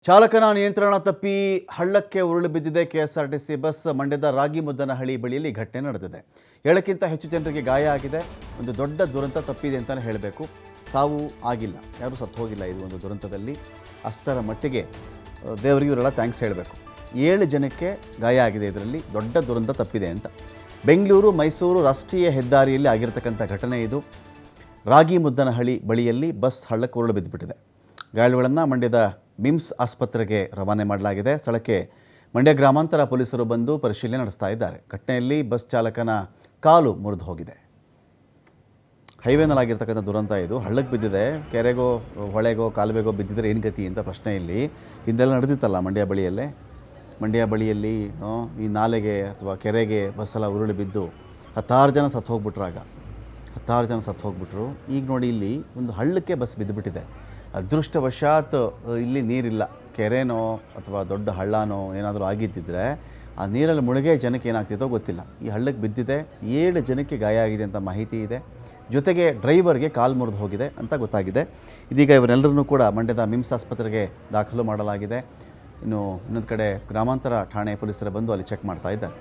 ಚಾಲಕನ ನಿಯಂತ್ರಣ ತಪ್ಪಿ ಹಳ್ಳಕ್ಕೆ ಉರುಳಿ ಬಿದ್ದಿದೆ ಕೆಎಸ್ಆರ್ಟಿಸಿ ಬಸ್. ಮಂಡ್ಯದ ರಾಗಿಮುದ್ದನಹಳ್ಳಿ ಬಳಿಯಲ್ಲಿ ಘಟನೆ ನಡೆದಿದೆ. 7ಕ್ಕಿಂತ ಹೆಚ್ಚು ಜನರಿಗೆ ಗಾಯ ಆಗಿದೆ. ಒಂದು ದೊಡ್ಡ ದುರಂತ ತಪ್ಪಿದೆ ಅಂತಲೇ ಹೇಳಬೇಕು. ಸಾವು ಆಗಿಲ್ಲ, ಯಾರೂ ಸತ್ತು ಹೋಗಿಲ್ಲ. ಇದು ಒಂದು ದುರಂತದಲ್ಲಿ ಅಷ್ಟರ ಮಟ್ಟಿಗೆ ದೇವರಿಗೆ ಇವರೆಲ್ಲ ಥ್ಯಾಂಕ್ಸ್ ಹೇಳಬೇಕು. 7 ಜನಕ್ಕೆ ಗಾಯ ಆಗಿದೆ. ಇದರಲ್ಲಿ ದೊಡ್ಡ ದುರಂತ ತಪ್ಪಿದೆ ಅಂತ. ಬೆಂಗಳೂರು ಮೈಸೂರು ರಾಷ್ಟ್ರೀಯ ಹೆದ್ದಾರಿಯಲ್ಲಿ ಆಗಿರತಕ್ಕಂಥ ಘಟನೆ ಇದು. ರಾಗಿಮುದ್ದನಹಳ್ಳಿ ಬಳಿಯಲ್ಲಿ ಬಸ್ ಹಳ್ಳಕ್ಕೆ ಉರುಳು ಬಿದ್ದುಬಿಟ್ಟಿದೆ. ಗಾಯಾಳುಗಳನ್ನು ಮಂಡ್ಯದ ಮಿಮ್ಸ್ ಆಸ್ಪತ್ರೆಗೆ ರವಾನೆ ಮಾಡಲಾಗಿದೆ. ಸ್ಥಳಕ್ಕೆ ಮಂಡ್ಯ ಗ್ರಾಮಾಂತರ ಪೊಲೀಸರು ಬಂದು ಪರಿಶೀಲನೆ ನಡೆಸ್ತಾ ಇದ್ದಾರೆ. ಘಟನೆಯಲ್ಲಿ ಬಸ್ ಚಾಲಕನ ಕಾಲು ಮುರಿದು ಹೋಗಿದೆ. ಹೈವೇನಲ್ಲಾಗಿರ್ತಕ್ಕಂಥ ದುರಂತ ಇದು. ಹಳ್ಳಕ್ಕೆ ಬಿದ್ದಿದೆ. ಕೆರೆಗೋ ಹೊಳೆಗೋ ಕಾಲುವೆಗೋ ಬಿದ್ದಿದ್ರೆ ಏನು ಗತಿ ಅಂತ ಪ್ರಶ್ನೆ ಇಲ್ಲಿ ಹಿಂದೆಲ್ಲ ನಡೆದಿತ್ತಲ್ಲ ಮಂಡ್ಯ ಬಳಿಯಲ್ಲಿ ಈ ನಾಲೆಗೆ ಅಥವಾ ಕೆರೆಗೆ ಬಸ್ಸೆಲ್ಲ ಉರುಳಿ ಬಿದ್ದು 10 ಜನ ಸತ್ತು ಹೋಗ್ಬಿಟ್ರು. ಈಗ ನೋಡಿ, ಇಲ್ಲಿ ಒಂದು ಹಳ್ಳಕ್ಕೆ ಬಸ್ ಬಿದ್ದುಬಿಟ್ಟಿದೆ. ಅದೃಷ್ಟವಶಾತ್ ಇಲ್ಲಿ ನೀರಿಲ್ಲ. ಕೆರೆನೋ ಅಥವಾ ದೊಡ್ಡ ಹಳ್ಳನೋ ಏನಾದರೂ ಆಗಿದ್ದಿದ್ರೆ ಆ ನೀರಲ್ಲಿ ಮುಳುಗೇ ಜನಕ್ಕೆ ಏನಾಗ್ತಿತ್ತೋ ಗೊತ್ತಿಲ್ಲ. ಈ ಹಳ್ಳಕ್ಕೆ ಬಿದ್ದಿದೆ. 7 ಜನಕ್ಕೆ ಗಾಯ ಆಗಿದೆ ಅಂತ ಮಾಹಿತಿ ಇದೆ. ಜೊತೆಗೆ ಡ್ರೈವರ್ಗೆ ಕಾಲು ಮುರಿದು ಹೋಗಿದೆ ಅಂತ ಗೊತ್ತಾಗಿದೆ. ಇದೀಗ ಇವರೆಲ್ಲರನ್ನೂ ಕೂಡ ಮಂಡ್ಯದ ಮಿಮ್ಸ್ ಆಸ್ಪತ್ರೆಗೆ ದಾಖಲು ಮಾಡಲಾಗಿದೆ. ಇನ್ನೊಂದು ಕಡೆ ಗ್ರಾಮಾಂತರ ಠಾಣೆ ಪೊಲೀಸರು ಬಂದು ಅಲ್ಲಿ ಚೆಕ್ ಮಾಡ್ತಾ ಇದ್ದಾರೆ.